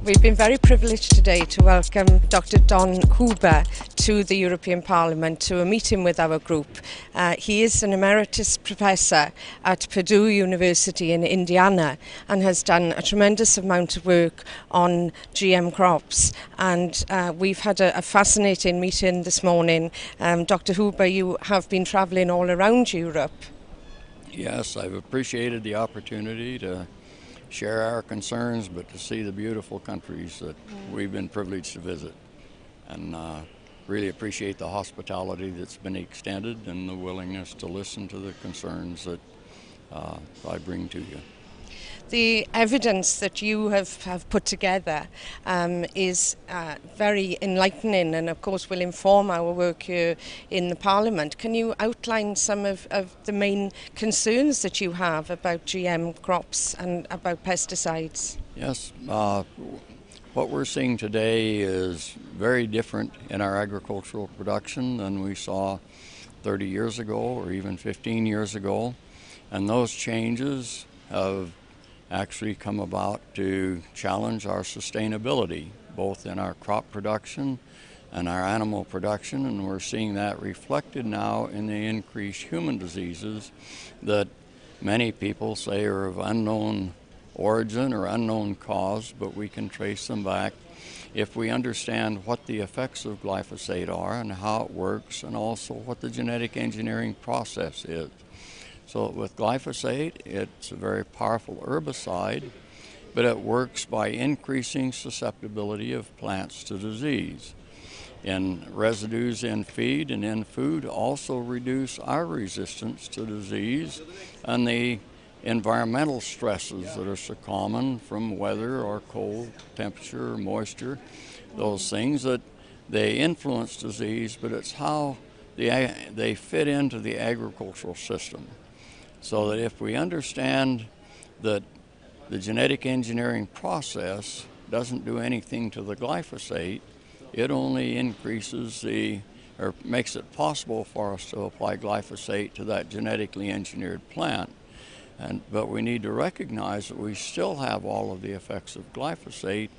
We've been very privileged today to welcome Dr. Don Huber to the European Parliament to a meeting with our group. He is an emeritus professor at Purdue University in Indiana and has done a tremendous amount of work on GM crops. And we've had a fascinating meeting this morning. Dr. Huber, you have been travelling all around Europe. Yes, I've appreciated the opportunity to share our concerns, but to see the beautiful countries that we've been privileged to visit. And really appreciate the hospitality that's been extended and the willingness to listen to the concerns that I bring to you. The evidence that you have put together is very enlightening and of course will inform our work here in the Parliament. Can you outline some of the main concerns that you have about GM crops and about pesticides? Yes, what we're seeing today is very different in our agricultural production than we saw 30 years ago or even 15 years ago, and those changes have actually come about to challenge our sustainability, both in our crop production and our animal production, and we're seeing that reflected now in the increased human diseases that many people say are of unknown origin or unknown cause, but we can trace them back if we understand what the effects of glyphosate are and how it works, and also what the genetic engineering process is. So with glyphosate, it's a very powerful herbicide, but it works by increasing susceptibility of plants to disease. And residues in feed and in food also reduce our resistance to disease and the environmental stresses that are so common from weather or cold, temperature, or moisture, those things that they influence disease, but it's how they fit into the agricultural system. So that if we understand that the genetic engineering process doesn't do anything to the glyphosate, it only increases or makes it possible for us to apply glyphosate to that genetically engineered plant. But we need to recognize that we still have all of the effects of glyphosate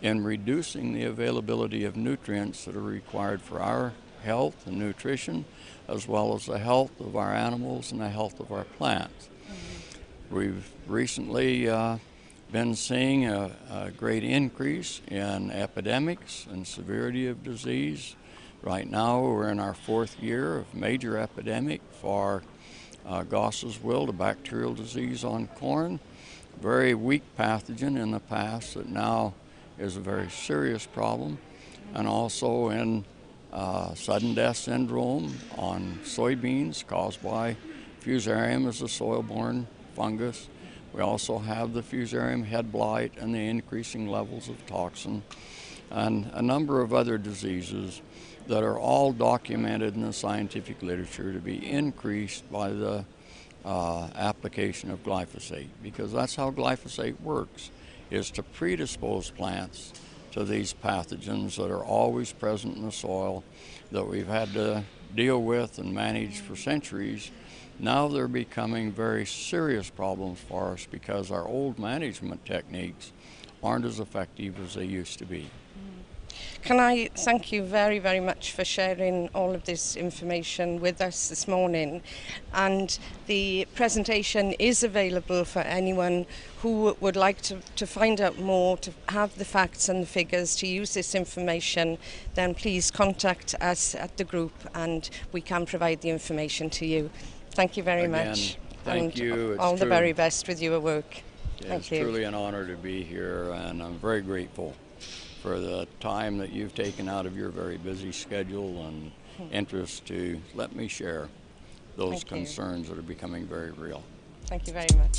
in reducing the availability of nutrients that are required for our health and nutrition, as well as the health of our animals and the health of our plants. We've recently been seeing a great increase in epidemics and severity of disease. Right now we're in our 4th year of major epidemic for Gauss's wilt, a bacterial disease on corn. Very weak pathogen in the past that now is a very serious problem, and also in sudden death syndrome on soybeans caused by fusarium as a soil-borne fungus. We also have the fusarium head blight and the increasing levels of toxin, and a number of other diseases that are all documented in the scientific literature to be increased by the application of glyphosate, because that's how glyphosate works, is to predispose plants to these pathogens that are always present in the soil that we've had to deal with and manage for centuries. Now they're becoming very serious problems for us because our old management techniques aren't as effective as they used to be. Can I thank you very, very much for sharing all of this information with us this morning. And the presentation is available for anyone who would like to find out more, to have the facts and the figures, to use this information. Then please contact us at the group and we can provide the information to you. Thank you very much. Thank you. All the very best with your work. It's truly an honor to be here, and I'm very grateful for the time that you've taken out of your very busy schedule and interest to let me share those concerns that are becoming very real. Thank you very much.